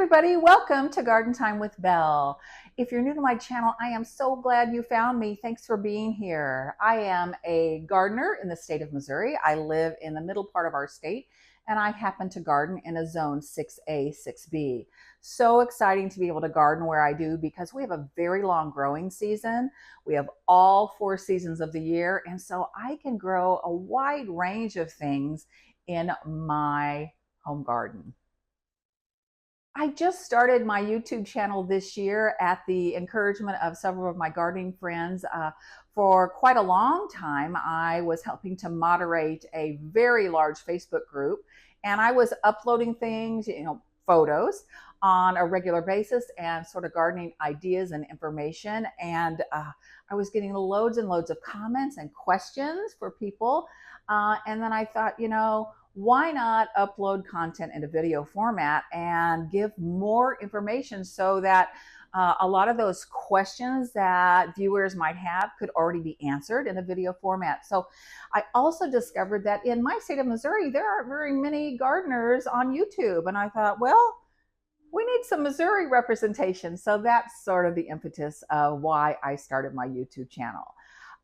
everybody, welcome to Garden Time with Belle. If you're new to my channel, I am so glad you found me. Thanks for being here. I am a gardener in the state of Missouri. I live in the middle part of our state, and I happen to garden in a zone 6A, 6B. So exciting to be able to garden where I do because we have a very long growing season. We have all 4 seasons of the year, and so I can grow a wide range of things in my home garden. I just started my YouTube channel this year at the encouragement of several of my gardening friends. For quite a long time, I was helping to moderate a very large Facebook group, and I was uploading things, photos on a regular basis and sort of gardening ideas and information. And I was getting loads and loads of comments and questions for people. And then I thought, why not upload content in a video format and give more information so that a lot of those questions that viewers might have could already be answered in a video format. So I also discovered that in my state of Missouri, there aren't very many gardeners on YouTube. And I thought, well, we need some Missouri representation. So that's sort of the impetus of why I started my YouTube channel.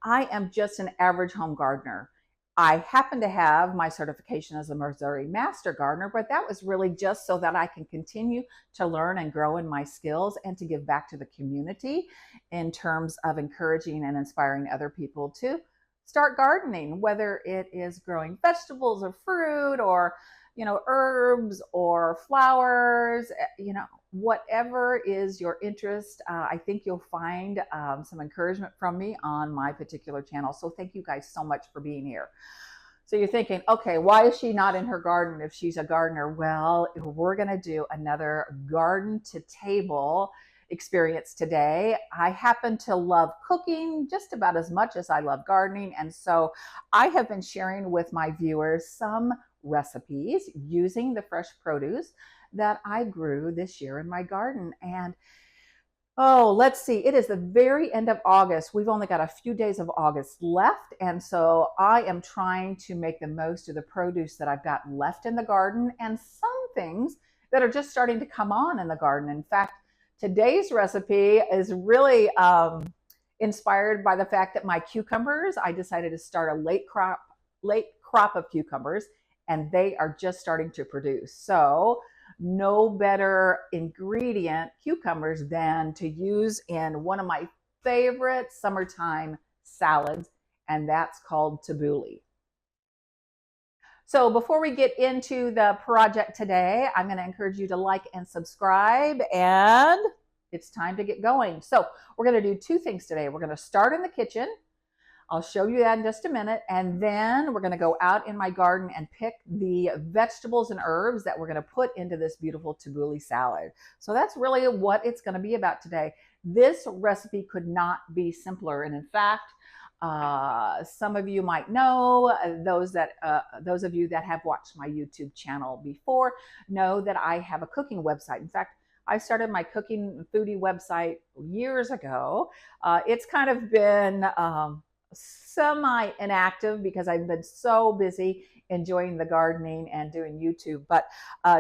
I am just an average home gardener. I happen to have my certification as a Missouri Master Gardener, but that was really just so that I can continue to learn and grow in my skills and to give back to the community in terms of encouraging and inspiring other people to start gardening, whether it is growing vegetables or fruit or herbs or flowers, whatever is your interest. I think you'll find some encouragement from me on my particular channel. So thank you guys so much for being here. So you're thinking, okay, why is she not in her garden if she's a gardener? Well, we're going to do another garden to table experience today. I happen to love cooking just about as much as I love gardening. And so I have been sharing with my viewers some recipes using the fresh produce that I grew this year in my garden. And let's see, it is the very end of August. We've only got a few days of August left. And so I am trying to make the most of the produce that I've got left in the garden and some things that are just starting to come on in the garden. In fact, today's recipe is really inspired by the fact that my cucumbers, I decided to start a late crop of cucumbers, and they are just starting to produce. So no better ingredient, cucumbers, than to use in one of my favorite summertime salads, and that's called tabouleh. So before we get into the project today, I'm going to encourage you to like and subscribe, and it's time to get going. So we're going to do 2 things today. We're going to start in the kitchen. I'll show you that in just a minute. And then we're going to go out in my garden and pick the vegetables and herbs that we're going to put into this beautiful tabouleh salad. So that's really what it's going to be about today. This recipe could not be simpler. And in fact, some of you might know, those of you that have watched my YouTube channel before know that I have a cooking website. In fact, I started my cooking foodie website years ago. It's kind of been semi-inactive because I've been so busy enjoying the gardening and doing YouTube. But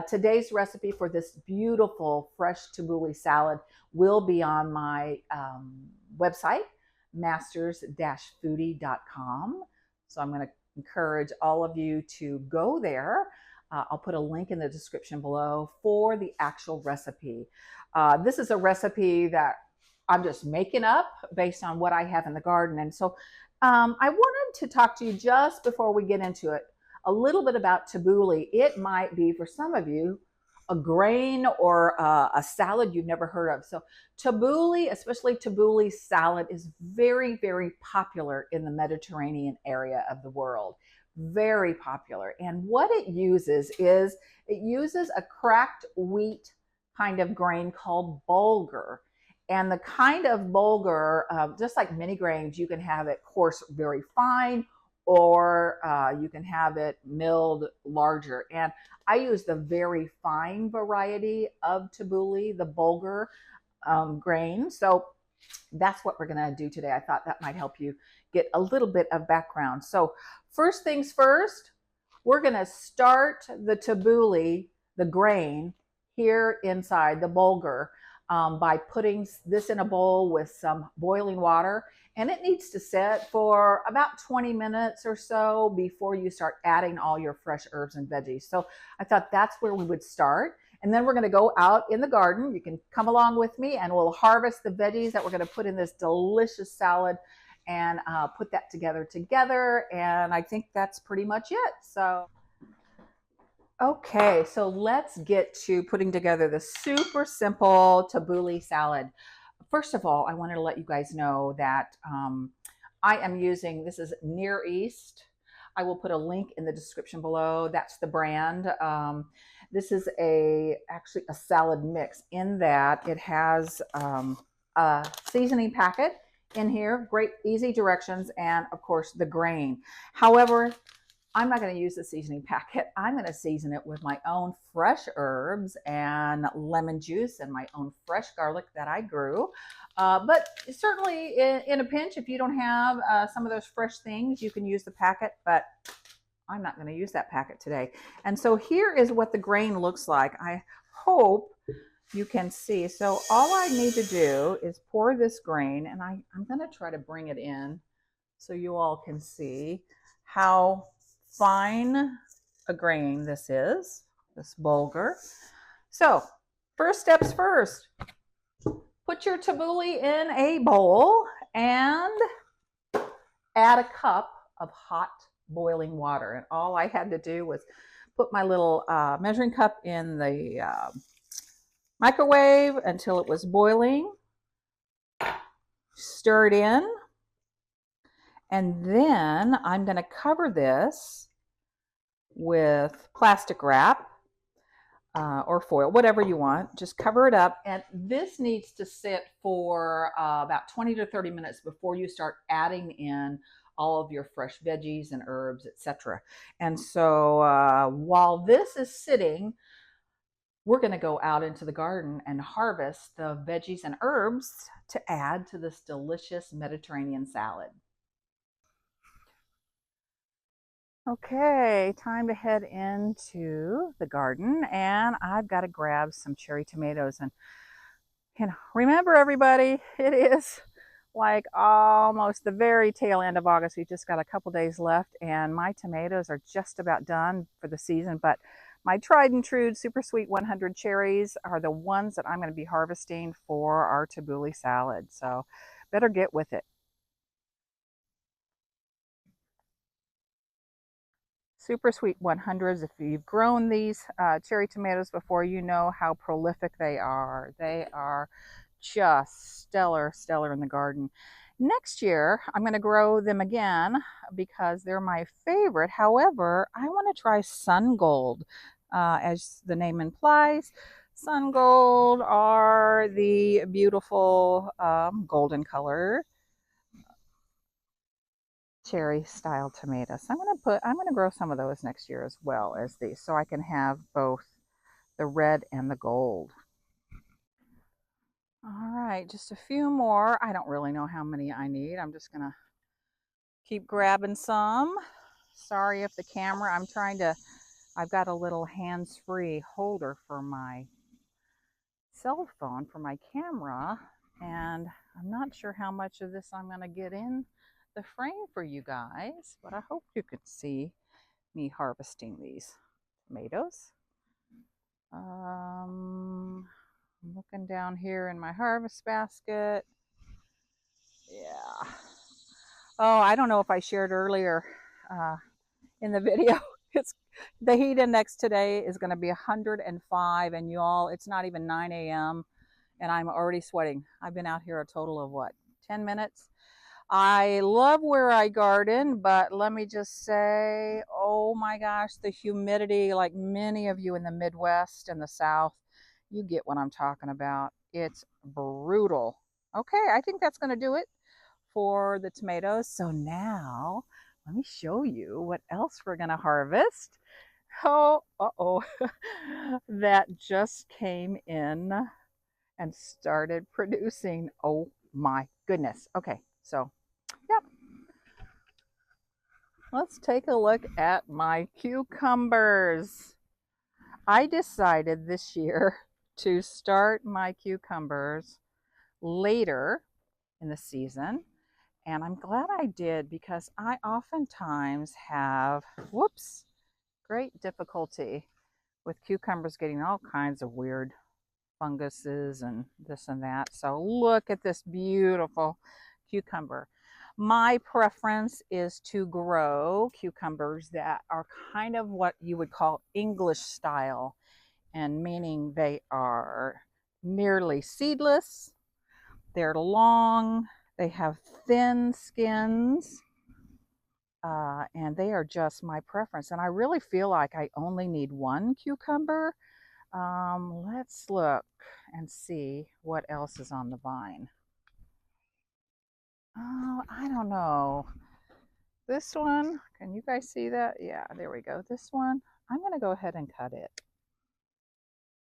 today's recipe for this beautiful fresh tabouleh salad will be on my website, masters-foodie.com. So I'm going to encourage all of you to go there. I'll put a link in the description below for the actual recipe. This is a recipe that I'm just making up based on what I have in the garden. And so I wanted to talk to you just before we get into it, a little bit about tabouleh. It might be, for some of you, a grain or a salad you've never heard of. So tabouleh, especially tabouleh salad, is very, very popular in the Mediterranean area of the world. Very popular. And what it uses is, it uses a cracked wheat kind of grain called bulgur. And the kind of bulgur, just like many grains, you can have it coarse very fine, or you can have it milled larger. And I use the very fine variety of tabouleh, the bulgur grain. So that's what we're going to do today. I thought that might help you get a little bit of background. So first things first, we're going to start the tabouleh, the grain, here inside the bulgur by putting this in a bowl with some boiling water. And it needs to sit for about 20 minutes or so before you start adding all your fresh herbs and veggies. So I thought that's where we would start. And then we're going to go out in the garden. You can come along with me and we'll harvest the veggies that we're going to put in this delicious salad and put that together. And I think that's pretty much it. So, okay, so let's get to putting together the super simple tabbouleh salad. First of all, I wanted to let you guys know that I am using, this is Near East. I will put a link in the description below. That's the brand. This is actually a salad mix in that it has a seasoning packet in here, great easy directions, and of course the grain. However, I'm not going to use the seasoning packet. I'm going to season it with my own fresh herbs and lemon juice and my own fresh garlic that I grew. But certainly in a pinch, if you don't have some of those fresh things, you can use the packet, but I'm not going to use that packet today. And so here is what the grain looks like. I hope you can see. So all I need to do is pour this grain, and I'm going to try to bring it in so you all can see how fine a grain this is, this bulgur. So first steps first, put your tabbouleh in a bowl and add a cup of hot boiling water. And all I had to do was put my little measuring cup in the microwave until it was boiling, stir it in, and then I'm going to cover this with plastic wrap or foil, whatever you want. Just cover it up. And this needs to sit for about 20 to 30 minutes before you start adding in all of your fresh veggies and herbs, etc. And so while this is sitting, we're going to go out into the garden and harvest the veggies and herbs to add to this delicious Mediterranean salad. Okay, time to head into the garden, and I've got to grab some cherry tomatoes. And remember everybody, it is like almost the very tail end of August. We've just got a couple days left, and my tomatoes are just about done for the season. But my tried and true super sweet 100 cherries are the ones that I'm going to be harvesting for our tabbouleh salad. So better get with it. Super sweet 100s. If you've grown these cherry tomatoes before, you know how prolific they are. They are just stellar in the garden. Next year, I'm going to grow them again because they're my favorite. However, I want to try sun gold. As the name implies, sun gold are the beautiful golden color cherry style tomatoes. I'm going to grow some of those next year as well as these, so I can have both the red and the gold. All right, just a few more. I don't really know how many I need. I'm just gonna keep grabbing some. Sorry if the camera, I've got a little hands-free holder for my cell phone for my camera, and I'm not sure how much of this I'm gonna get in the frame for you guys, but I hope you could see me harvesting these tomatoes. I'm looking down here in my harvest basket. Yeah. Oh, I don't know if I shared earlier in the video. It's the heat index today is going to be 105, and y'all, it's not even 9 a.m. and I'm already sweating. I've been out here a total of what, 10 minutes? I love where I garden, but let me just say, oh my gosh, the humidity, like many of you in the Midwest and the South, you get what I'm talking about. It's brutal. Okay, I think that's going to do it for the tomatoes. So now let me show you what else we're going to harvest. Oh, that just came in and started producing. Oh my goodness. Okay, so yep. Let's take a look at my cucumbers. I decided this year to start my cucumbers later in the season. And I'm glad I did because I oftentimes have, whoops, great difficulty with cucumbers getting all kinds of weird funguses and this and that. So look at this beautiful cucumber. My preference is to grow cucumbers that are kind of what you would call English style, and meaning they are nearly seedless, they're long, they have thin skins, and they are just my preference. And I really feel like I only need one cucumber. Let's look and see what else is on the vine. Oh, I don't know. This one, can you guys see that? Yeah, there we go. This one, I'm going to go ahead and cut it.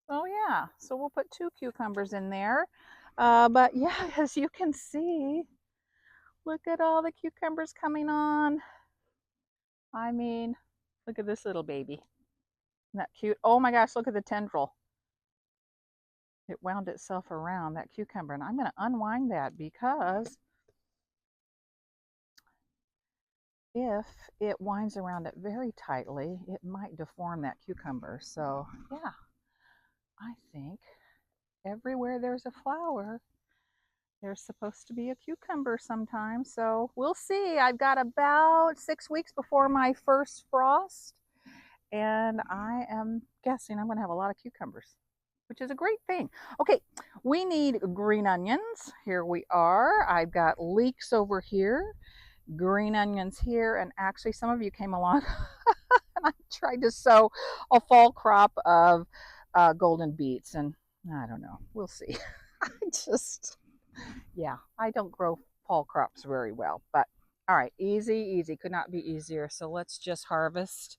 Oh yeah, so we'll put 2 cucumbers in there. But yeah, as you can see, look at all the cucumbers coming on. I mean, look at this little baby. Isn't that cute? Oh my gosh, look at the tendril. It wound itself around that cucumber, and I'm going to unwind that because if it winds around it very tightly, it might deform that cucumber. So yeah, I think everywhere there's a flower, there's supposed to be a cucumber sometime. So we'll see. I've got about 6 weeks before my first frost, and I am guessing I'm going to have a lot of cucumbers, which is a great thing. Okay, we need green onions. Here we are. I've got leeks over here, green onions here, and actually some of you came along and I tried to sow a fall crop of golden beets, and I don't know. We'll see. I just, yeah, I don't grow fall crops very well, but all right, easy, easy. Could not be easier. So let's just harvest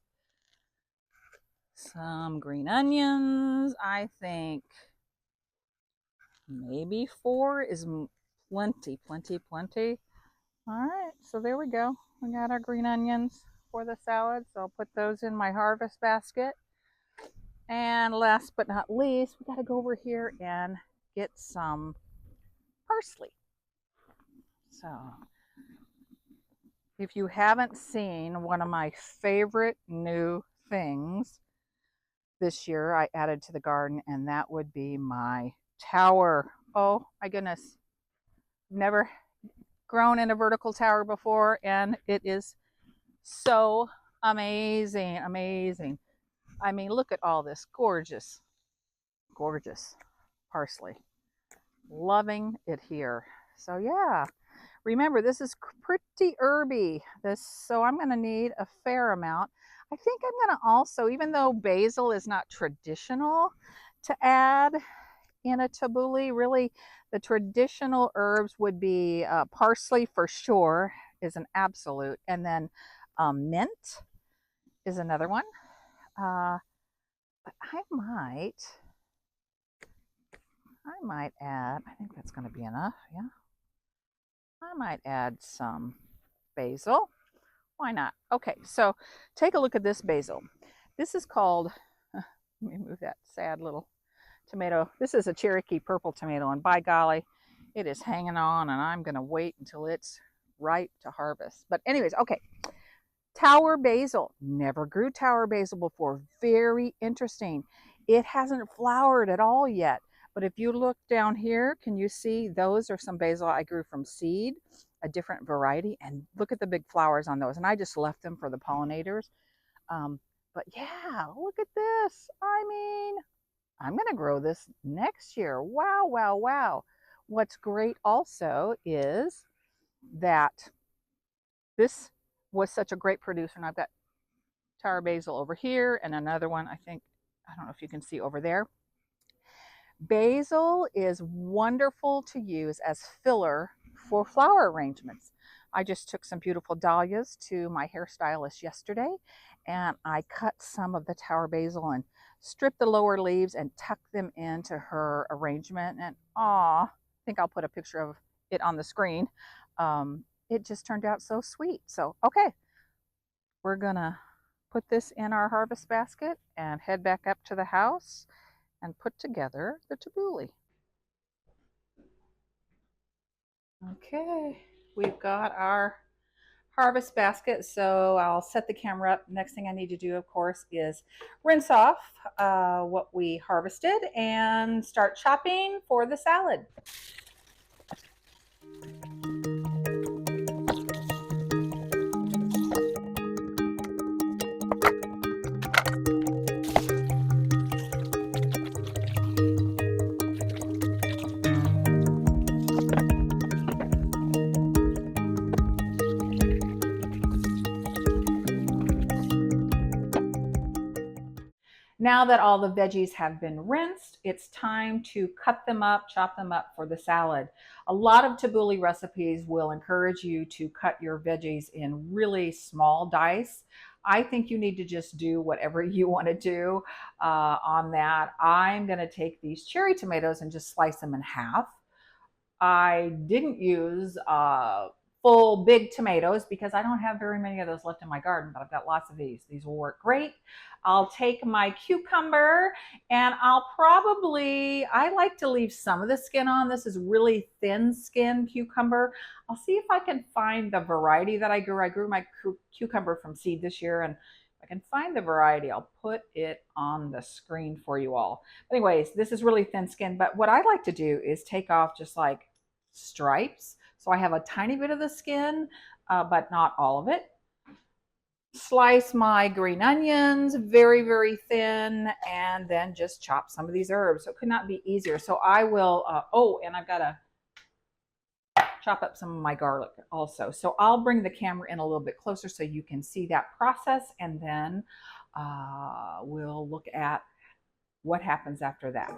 some green onions. I think maybe 4 is plenty, plenty, plenty. All right, so there we go. We got our green onions for the salad, so I'll put those in my harvest basket. And last but not least, we got to go over here and get some parsley. So if you haven't seen one of my favorite new things this year, I added to the garden, and that would be my tower. Oh my goodness. Never grown in a vertical tower before, and it is so amazing, amazing. I mean, look at all this gorgeous, gorgeous parsley. Loving it here. So yeah, remember this is pretty herby. So I'm going to need a fair amount. I think I'm going to also, even though basil is not traditional to add in a tabbouleh, really the traditional herbs would be parsley for sure is an absolute, and then mint is another one. But I might add, I think that's going to be enough. Yeah. I might add some basil. Why not? Okay, so take a look at this basil. This is called, let me move that sad little tomato. This is a Cherokee purple tomato, and by golly, it is hanging on, and I'm going to wait until it's ripe to harvest. But anyways, okay. Tower basil. Never grew tower basil before. Very interesting. It hasn't flowered at all yet. But if you look down here, can you see those are some basil I grew from seed, a different variety, and look at the big flowers on those. And I just left them for the pollinators. But yeah, look at this. I mean, I'm going to grow this next year. Wow, wow, wow. What's great also is that this was such a great producer, and I've got tower basil over here and another one, I think, I don't know if you can see over there. Basil is wonderful to use as filler for flower arrangements. I just took some beautiful dahlias to my hairstylist yesterday, and I cut some of the tower basil and stripped the lower leaves and tucked them into her arrangement. And I think I'll put a picture of it on the screen. It just turned out so sweet. So, okay, we're gonna put this in our harvest basket and head back up to the house and put together the tabbouleh. Okay, we've got our harvest basket, so I'll set the camera up. Next thing I need to do, of course, is rinse off what we harvested and start chopping for the salad. Now that all the veggies have been rinsed, it's time to cut them up, chop them up for the salad. A lot of tabbouleh recipes will encourage you to cut your veggies in really small dice. I think you need to just do whatever you want to do on that. I'm going to take these cherry tomatoes and just slice them in half. I didn't use full big tomatoes because I don't have very many of those left in my garden, but I've got lots of these. These will work great. I'll take my cucumber and I like to leave some of the skin on. This is really thin skin cucumber. I'll see if I can find the variety that I grew. I grew my cucumber from seed this year, and if I can find the variety, I'll put it on the screen for you all. Anyways, this is really thin skin, but what I like to do is take off just like stripes. So I have a tiny bit of the skin, but not all of it. Slice my green onions very, very thin, and then just chop some of these herbs. So it could not be easier. So I will, and I've got to chop up some of my garlic also. So I'll bring the camera in a little bit closer so you can see that process, and then we'll look at what happens after that.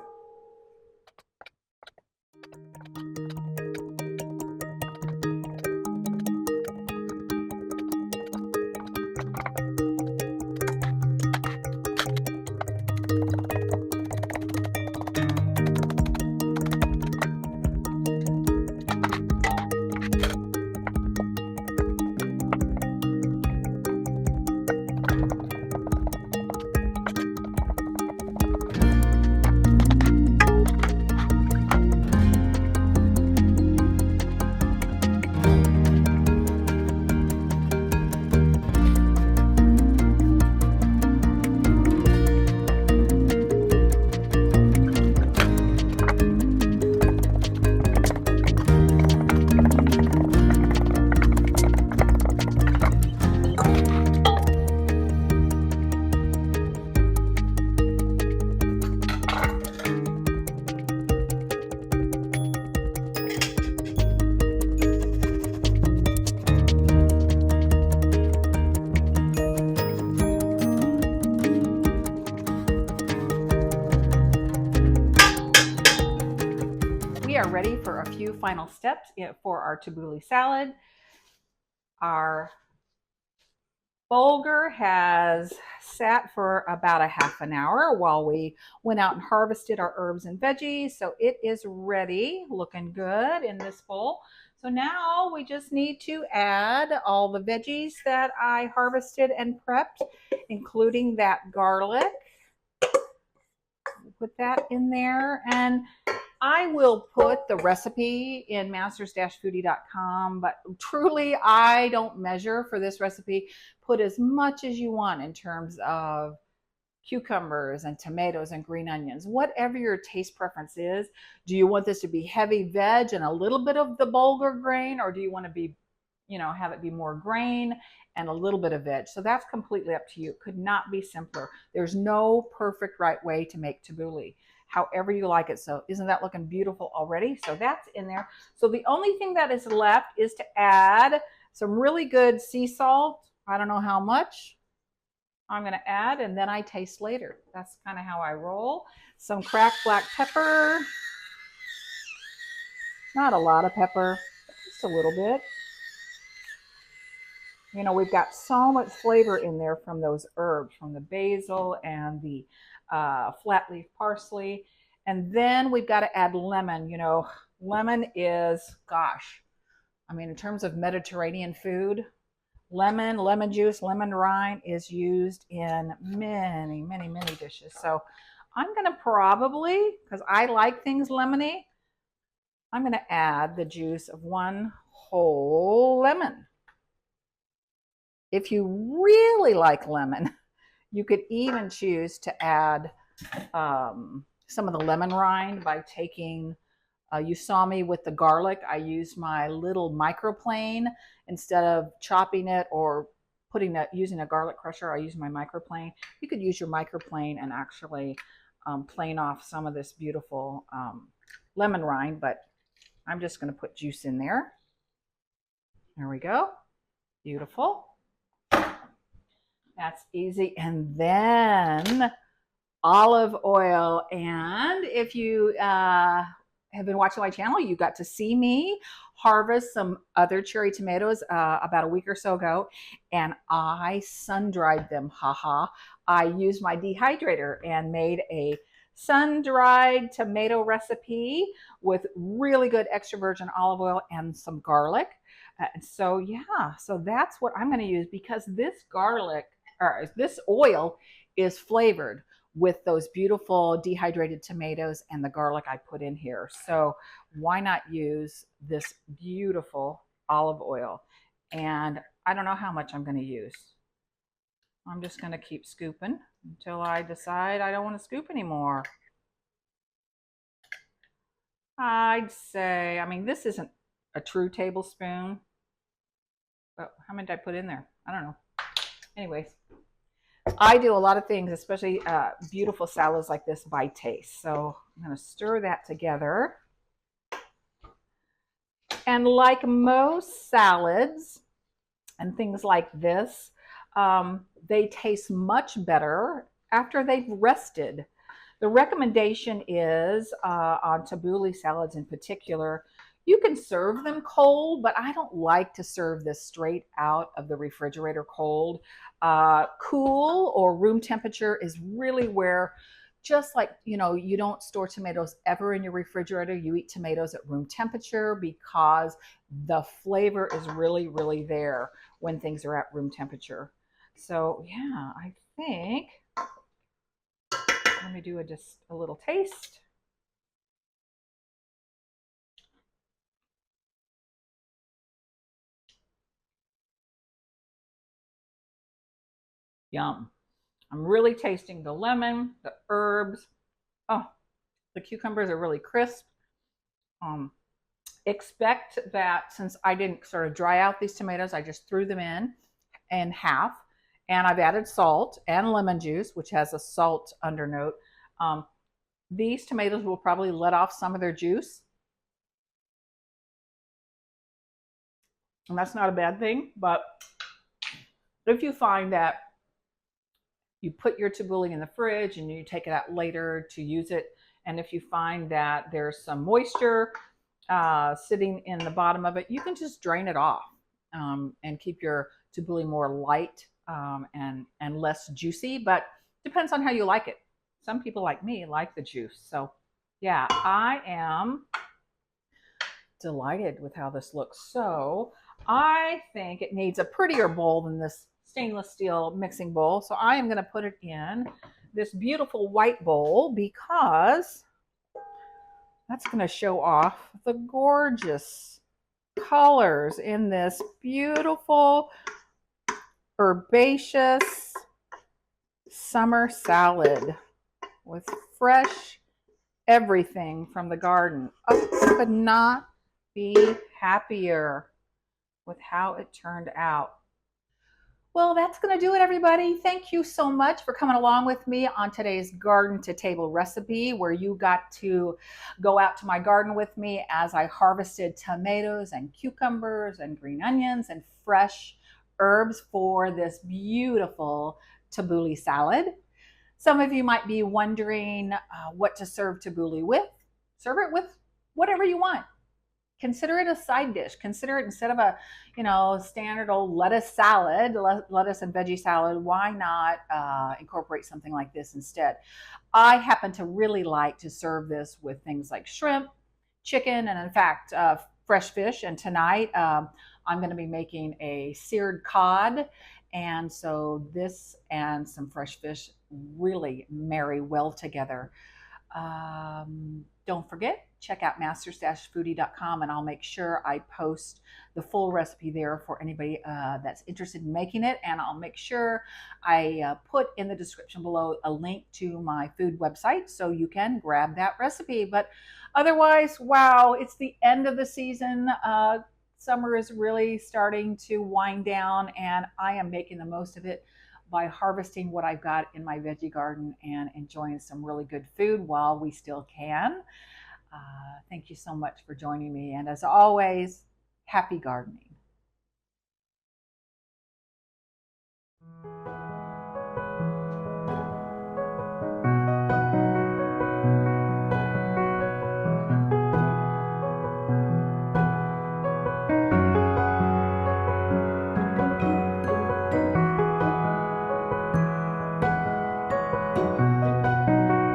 We are ready for a few final steps for our tabouleh salad. Our bulgur has sat for about a half an hour while we went out and harvested our herbs and veggies. So it is ready, looking good in this bowl. So now we just need to add all the veggies that I harvested and prepped, including that garlic. Put that in there, and I will put the recipe in masters-foodie.com, but truly I don't measure for this recipe. Put as much as you want in terms of cucumbers and tomatoes and green onions, whatever your taste preference is. Do you want this to be heavy veg and a little bit of the bulgur grain, or do you want to be, have it be more grain and a little bit of veg? So that's completely up to you. It could not be simpler. There's no perfect right way to make tabbouleh. However you like it. So isn't that looking beautiful already? So that's in there. So the only thing that is left is to add some really good sea salt. I don't know how much I'm going to add, and then I taste later. That's kind of how I roll. Some cracked black pepper. Not a lot of pepper, just a little bit. We've got so much flavor in there from those herbs, from the basil and the flat leaf parsley. And then we've got to add lemon. Lemon is, in terms of Mediterranean food, lemon juice, lemon rind is used in many, many, many dishes. So I'm going to probably, because I like things lemony, I'm going to add the juice of one whole lemon. If you really like lemon, you could even choose to add some of the lemon rind by taking, you saw me with the garlic. I used my little microplane instead of chopping it or using a garlic crusher. I use my microplane. You could use your microplane and actually plane off some of this beautiful lemon rind, but I'm just going to put juice in there. There we go. Beautiful. That's easy. And then olive oil. And if you have been watching my channel, you got to see me harvest some other cherry tomatoes about a week or so ago, and I sun-dried them. Haha. I used my dehydrator and made a sun-dried tomato recipe with really good extra virgin olive oil and some garlic. So yeah, so that's what I'm going to use, because this garlic, or this oil, is flavored with those beautiful dehydrated tomatoes and the garlic I put in here. So why not use this beautiful olive oil? And I don't know how much I'm going to use. I'm just going to keep scooping until I decide I don't want to scoop anymore. I'd say, I mean, this isn't a true tablespoon, but how many did I put in there? I don't know. Anyways, I do a lot of things, especially beautiful salads like this, by taste. So I'm going to stir that together. And like most salads and things like this, they taste much better after they've rested. The recommendation is on tabbouleh salads in particular, you can serve them cold, but I don't like to serve this straight out of the refrigerator cold. Cool or room temperature is really where, just like, you know, you don't store tomatoes ever in your refrigerator. You eat tomatoes at room temperature because the flavor is really, really there when things are at room temperature. So yeah, I think, let me do just a little taste. Yum. I'm really tasting the lemon, the herbs. Oh, the cucumbers are really crisp. Expect that since I didn't sort of dry out these tomatoes, I just threw them in half. And I've added salt and lemon juice, which has a salt undernote. These tomatoes will probably let off some of their juice. And that's not a bad thing. But if you find that you put your tabbouleh in the fridge and you take it out later to use it, and if you find that there's some moisture sitting in the bottom of it, you can just drain it off and keep your tabbouleh more light and less juicy, but depends on how you like it. Some people like me like the juice. So yeah, I am delighted with how this looks. So I think it needs a prettier bowl than this stainless steel mixing bowl. So I am going to put it in this beautiful white bowl because that's going to show off the gorgeous colors in this beautiful herbaceous summer salad with fresh everything from the garden. Oh, could not be happier with how it turned out. Well, that's going to do it, everybody. Thank you so much for coming along with me on today's garden to table recipe, where you got to go out to my garden with me as I harvested tomatoes and cucumbers and green onions and fresh herbs for this beautiful tabbouleh salad. Some of you might be wondering what to serve tabbouleh with. Serve it with whatever you want. Consider it a side dish. Consider it, instead of a, standard old lettuce salad, lettuce and veggie salad, why not incorporate something like this instead? I happen to really like to serve this with things like shrimp, chicken, and in fact, fresh fish. And tonight I'm going to be making a seared cod. And so this and some fresh fish really marry well together. Don't forget, check out master-foodie.com, and I'll make sure I post the full recipe there for anybody that's interested in making it. And I'll make sure I put in the description below a link to my food website so you can grab that recipe. But otherwise, wow, it's the end of the season. Summer is really starting to wind down, and I am making the most of it by harvesting what I've got in my veggie garden and enjoying some really good food while we still can. Thank you so much for joining me. And as always, happy gardening.